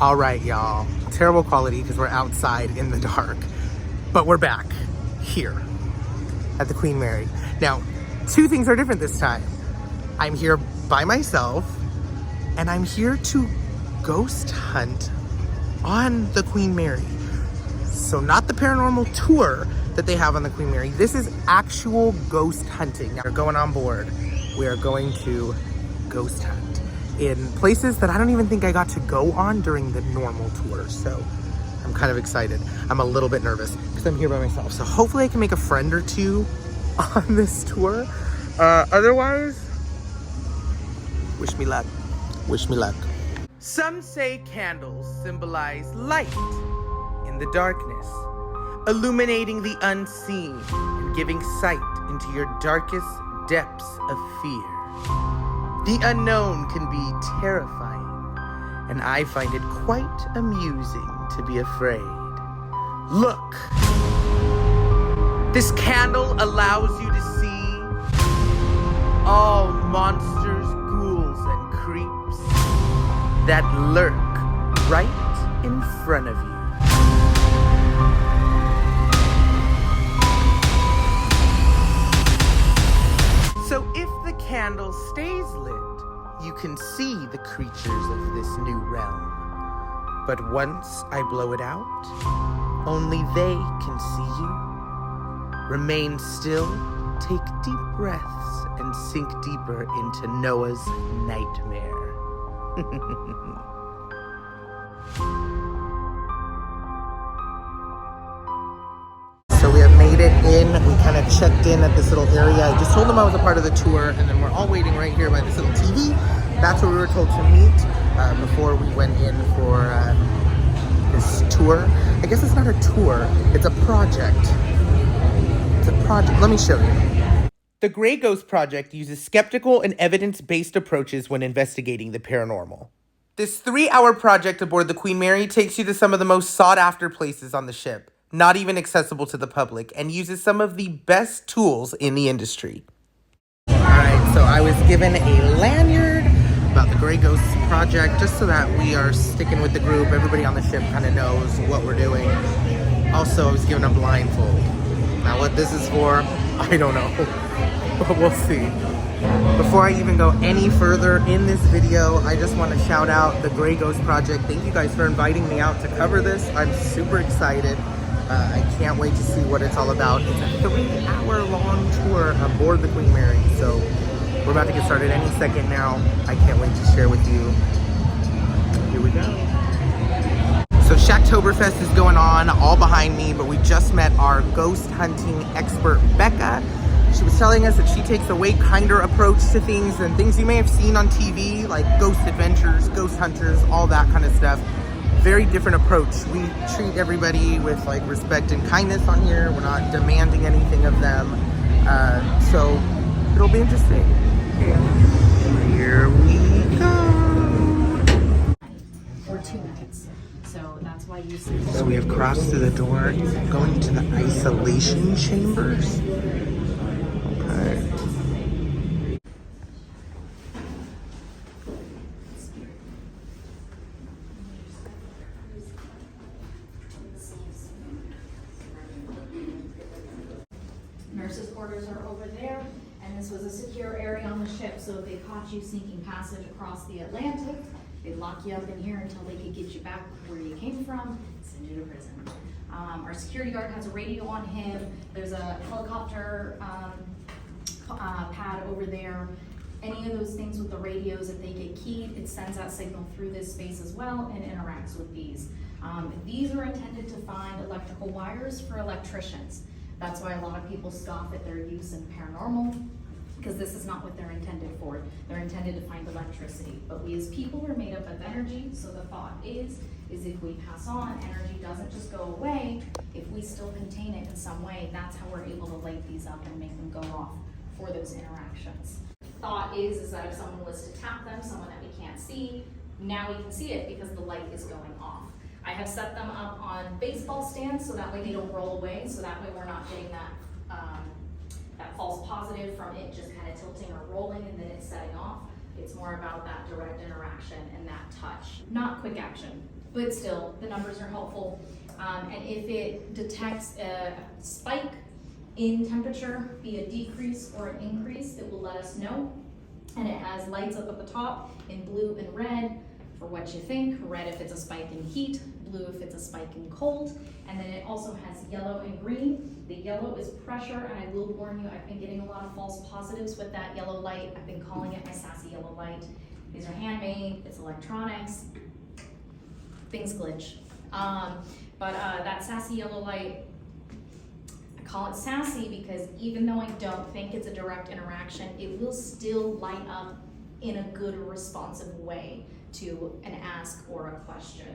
All right, y'all. Terrible quality because we're outside in the dark. But we're back here at the Queen Mary. Now, two things are different this time. I'm here by myself, and I'm here to ghost hunt on the Queen Mary. So not the paranormal tour that they have on the Queen Mary. This is actual ghost hunting. Now, we're going on board. We are going to ghost hunt in places that I don't even think I got to go on during the normal tour. So I'm kind of excited. I'm a little bit nervous because I'm here by myself. So hopefully I can make a friend or two on this tour. Otherwise, wish me luck. Wish me luck. Some say candles symbolize light in the darkness, illuminating the unseen and giving sight into your darkest depths of fear. The unknown can be terrifying, and I find it quite amusing to be afraid. Look! This candle allows you to see all monsters, ghouls, and creeps that lurk right in front of you. So if the candle stays lit, you can see the creatures of this new realm. But once I blow it out, only they can see you. Remain still, take deep breaths, and sink deeper into Noah's nightmare. So we have made it in. We kind of checked in at this little area. I just told them I was a part of the tour, and then we're all waiting right here by this little TV. That's where we were told to meet before we went in for this tour. I guess it's not a tour, it's a project. It's a project. Let me show you. The Gray Ghost Project uses skeptical and evidence-based approaches when investigating the paranormal. This 3-hour project aboard the Queen Mary takes you to some of the most sought-after places on the ship, not even accessible to the public, and uses some of the best tools in the industry. Alright, so I was given a lanyard about the Gray Ghost Project, just so that we are sticking with the group. Everybody on the ship kind of knows what we're doing. Also, I was given a blindfold. Now what this is for, I don't know, but we'll see. Before I even go any further in this video, I just want to shout out the Gray Ghost Project. Thank you guys for inviting me out to cover this. I'm super excited. I can't wait to see what it's all about. It's a 3-hour-long tour aboard the Queen Mary, so we're about to get started any second now. I can't wait to share with you. Here we go. So Shacktoberfest is going on all behind me, but we just met our ghost hunting expert, Becca. She was telling us that she takes a way kinder approach to things than things you may have seen on TV, like Ghost Adventures, Ghost Hunters, all that kind of stuff. Very different approach. We treat everybody with like respect and kindness on here. We're not demanding anything of them. So it'll be interesting. And here we go. Or 2 nights. So that's why you see. So we have crossed through the door, going to the isolation chambers. Okay. Nurses' quarters are over there, and this was a secure area on the ship, so if they caught you sneaking passage across the Atlantic, they'd lock you up in here until they could get you back where you came from and send you to prison. Our security guard has a radio on him. There's a helicopter pad over there. Any of those things with the radios, if they get keyed, it sends that signal through this space as well and interacts with these. These are intended to find electrical wires for electricians. That's why a lot of people scoff at their use in paranormal, because this is not what they're intended for. They're intended to find electricity. But we as people are made up of energy, so the thought is if we pass on, energy doesn't just go away. If we still contain it in some way, that's how we're able to light these up and make them go off for those interactions. Thought is that if someone was to tap them, someone that we can't see, now we can see it because the light is going off. I have set them up on baseball stands so that way they don't roll away, so that way we're not getting that that false positive from it just kind of tilting or rolling and then it's setting off. It's more about that direct interaction and that touch. Not quick action. but still, the numbers are helpful. And if it detects a spike in temperature, be a decrease or an increase, it will let us know. And it has lights up at the top in blue and red for what you think. Red if it's a spike in heat, blue if it's a spike in cold. And then it also has yellow and green. The yellow is pressure, and I will warn you, I've been getting a lot of false positives with that yellow light. I've been calling it my sassy yellow light. These are handmade, it's electronics, things glitch. But that sassy yellow light, I call it sassy because even though I don't think it's a direct interaction, it will still light up in a good or responsive way to an ask or a question.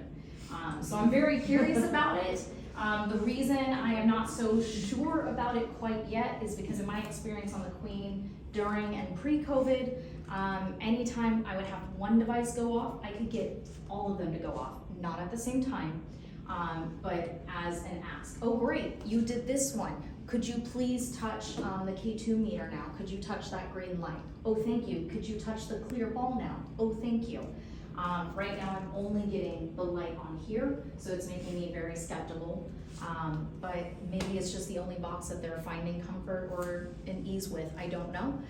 So I'm very curious about it. The reason I am not so sure about it quite yet is because of my experience on the Queen during and pre-COVID, anytime I would have one device go off, I could get all of them to go off, not at the same time, but as an ask. Oh great, you did this one. Could you please touch the K2 meter now? Could you touch that green light? Oh, thank you. Could you touch the clear ball now? Oh, thank you. Right now I'm only getting the light on here, so it's making me very skeptical. But maybe it's just the only box that they're finding comfort or an ease with. I don't know.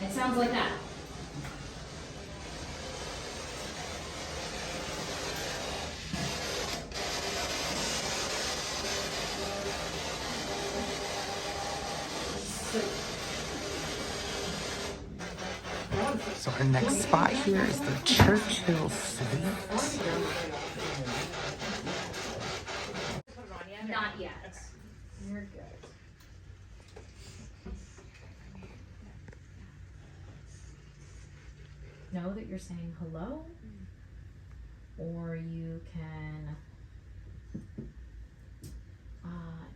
It sounds like that. So our next spot here is the Churchill Suite. Not yet. You're good. Know that you're saying hello, or you can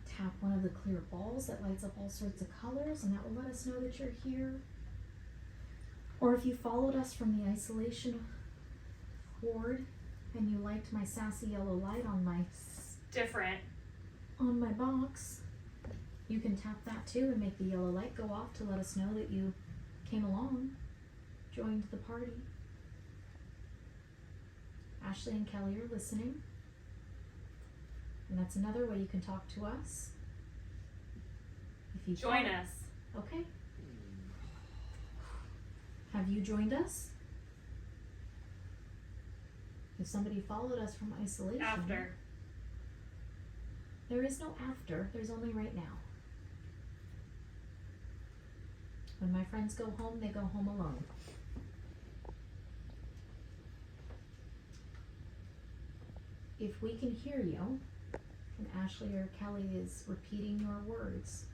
tap one of the clear balls that lights up all sorts of colors, and that will let us know that you're here. Or if you followed us from the isolation ward and you liked my sassy yellow light on my on my box, you can tap that too and make the yellow light go off to let us know that you came along, joined the party. Ashley and Kelly are listening, and that's another way you can talk to us. If you Join us. Okay. Have you joined us? If somebody followed us from isolation. After. There is no after, there's only right now. When my friends go home, they go home alone. If we can hear you, and Ashley or Kelly is repeating your words,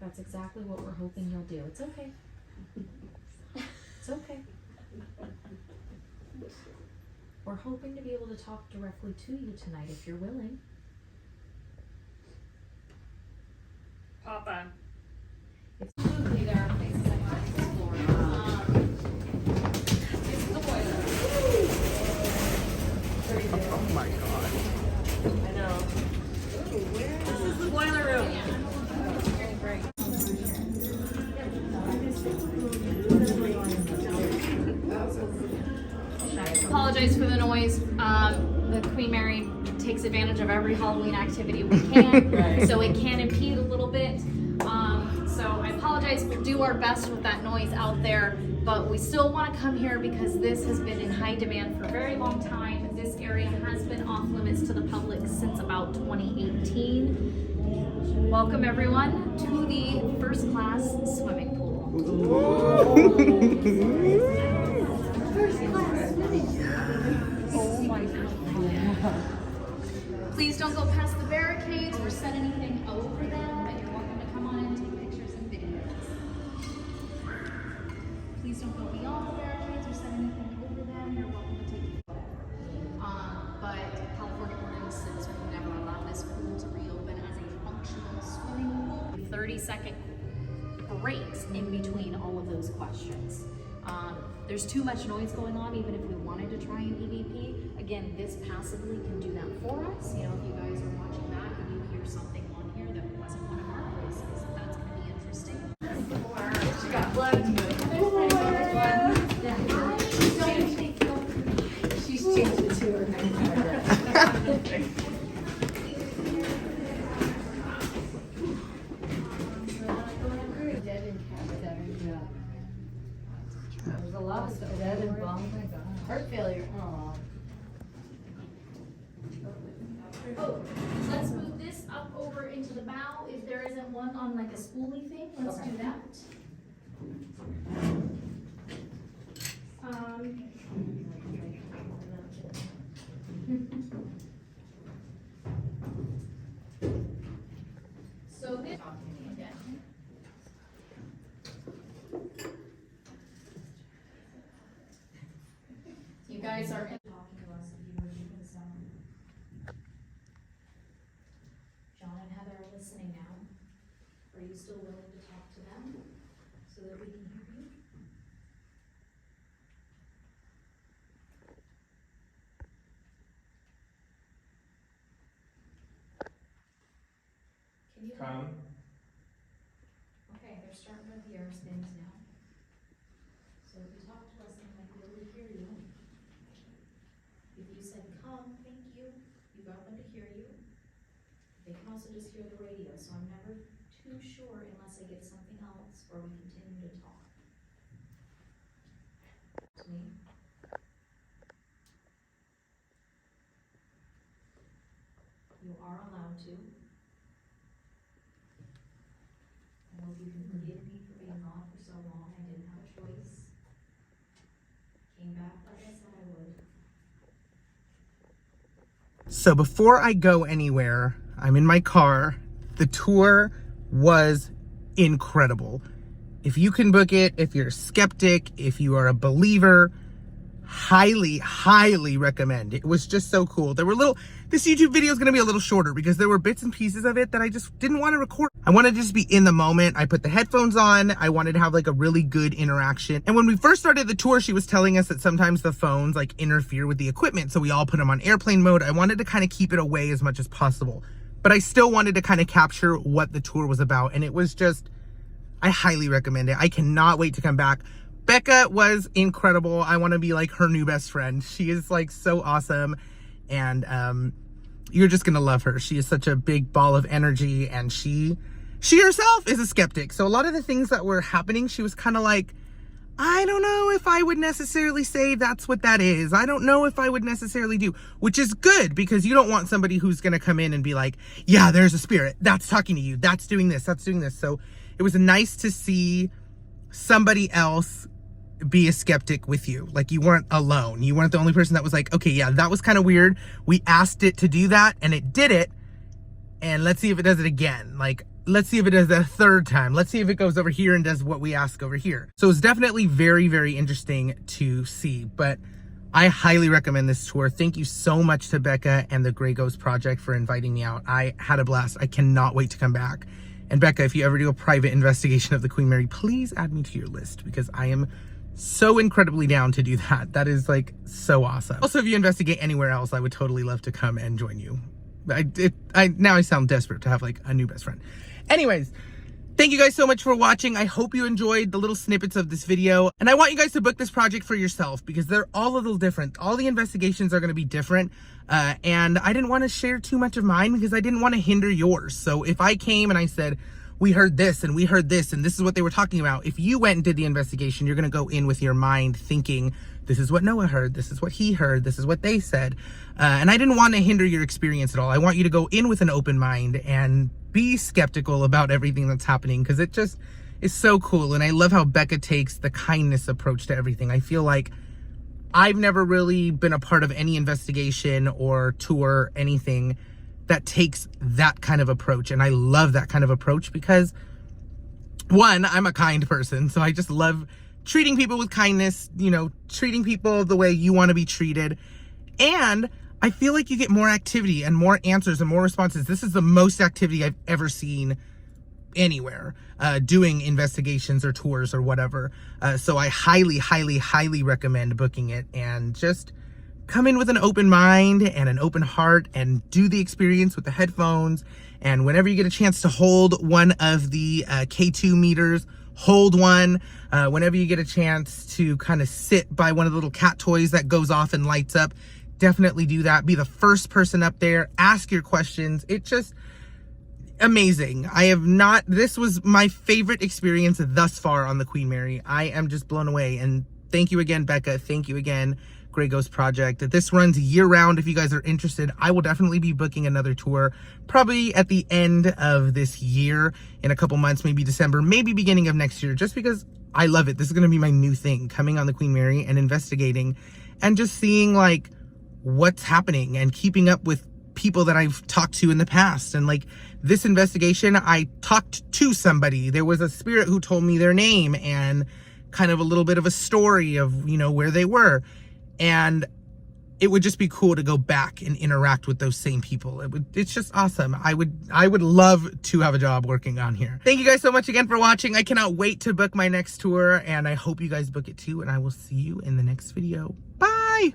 that's exactly what we're hoping you'll do. It's okay. It's okay. We're hoping to be able to talk directly to you tonight if you're willing. Papa. It's absolutely there are places I want to explore. This is the boiler. Oh my god. I know. This is the boiler room. Apologize for the noise. The Queen Mary takes advantage of every Halloween activity we can, Right. so it can impede a little bit. So I apologize. We'll do our best with that noise out there, but we still want to come here because this has been in high demand for a very long time. This area has been off limits to the public since about 2018. Welcome everyone to the first class swimming pool. First class swimming. Oh my god. Please don't go past the barricades or set anything over them, and you're welcome to come on and take pictures and videos. Please don't go beyond the barricades or set anything over them, you're welcome to take but California ordinances will never allow this pool to reopen as a functional swimming pool. 30-second breaks in between all of those questions. There's too much noise going on, even if we wanted to try an EVP. Again, this passively can do that for us. You know, if you guys are watching that and you let's move this up over into the bow. If there isn't one on like a spoolie thing, let's do that. So this, again. You guys are talking to us if you were doing some. John and Heather are listening now. Are you still willing to talk to them so that we can hear you? Can you? Come. Okay, they're starting with the ear spins now. So if you talk to us, they might be able to hear you. If you said come, thank you, you got them to hear you. They can also just hear the radio, so I'm never too sure unless I get something else or we continue to talk. To me. You are allowed to. I hope you can forgive me for being gone for so long. I didn't have a choice. Came back like I said I would. So before I go anywhere, I'm in my car. The tour was incredible. If you can book it, if you're a skeptic, if you are a believer, highly, highly recommend. It was just so cool. This YouTube video is going to be a little shorter because there were bits and pieces of it that I just didn't want to record. I wanted to just be in the moment. I put the headphones on. I wanted to have like a really good interaction. And when we first started the tour, she was telling us that sometimes the phones like interfere with the equipment. So we all put them on airplane mode. I wanted to kind of keep it away as much as possible, but I still wanted to kind of capture what the tour was about. And it was just, I highly recommend it. I cannot wait to come back. Becca was incredible. I want to be like her new best friend. She is like so awesome. And you're just going to love her. She is such a big ball of energy, and she herself is a skeptic. So a lot of the things that were happening, she was kind of like, I don't know if I would necessarily say that's what that is. I don't know if I would necessarily do, which is good because you don't want somebody who's going to come in and be like, yeah, there's a spirit that's talking to you. That's doing this. That's doing this. So it was nice to see somebody else be a skeptic with you. Like you weren't alone. You weren't the only person that was like, okay, yeah, that was kind of weird. We asked it to do that and it did it. And let's see if it does it again. Like, let's see if it does that a third time. Let's see if it goes over here and does what we ask over here. So it's definitely very, very interesting to see, but I highly recommend this tour. Thank you so much to Becca and the Grey Ghost Project for inviting me out. I had a blast. I cannot wait to come back. And Becca, if you ever do a private investigation of the Queen Mary, please add me to your list because I am so incredibly down to do that. That is like so awesome. Also, if you investigate anywhere else, I would totally love to come and join you. Now I sound desperate to have like a new best friend. Anyways, thank you guys so much for watching. I hope you enjoyed the little snippets of this video. And I want you guys to book this project for yourself because they're all a little different. All the investigations are going to be different. And I didn't want to share too much of mine because I didn't want to hinder yours. So if I came and I said, we heard this and we heard this and this is what they were talking about, if you went and did the investigation, you're going to go in with your mind thinking, this is what Noah heard, this is what he heard, this is what they said. And I didn't want to hinder your experience at all. I want you to go in with an open mind and be skeptical about everything that's happening because it just is so cool. And I love how Becca takes the kindness approach to everything. I feel like I've never really been a part of any investigation or tour, anything that takes that kind of approach. And I love that kind of approach because, one, I'm a kind person. So I just love treating people with kindness, you know, treating people the way you want to be treated. And I feel like you get more activity and more answers and more responses. This is the most activity I've ever seen anywhere doing investigations or tours or whatever. So I highly, highly, highly recommend booking it and just come in with an open mind and an open heart and do the experience with the headphones. And whenever you get a chance to hold one of the K2 meters, hold one. Whenever you get a chance to kind of sit by one of the little cat toys that goes off and lights up, definitely do that. Be the first person up there. Ask your questions. It's just amazing. This was my favorite experience thus far on the Queen Mary. I am just blown away. And thank you again, Becca. Thank you again, Gray Ghost project. This runs year round. If you guys are interested, I will definitely be booking another tour, probably at the end of this year, in a couple months, maybe December, maybe beginning of next year, just because I love it. This is going to be my new thing, coming on the Queen Mary and investigating and just seeing like what's happening and keeping up with people that I've talked to in the past. And like this investigation, I talked to somebody. There was a spirit who told me their name and kind of a little bit of a story of, you know, where they were. And it would just be cool to go back and interact with those same people. It's just awesome. I would love to have a job working on here. Thank you guys so much again for watching. I cannot wait to book my next tour, and I hope you guys book it too, and I will see you in the next video. Bye!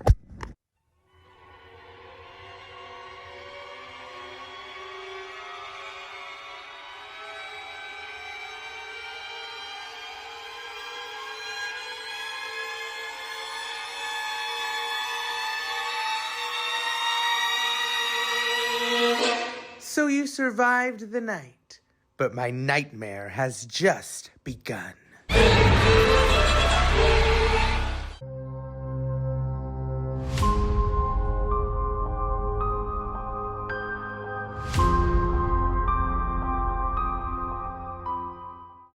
So you survived the night, but my nightmare has just begun.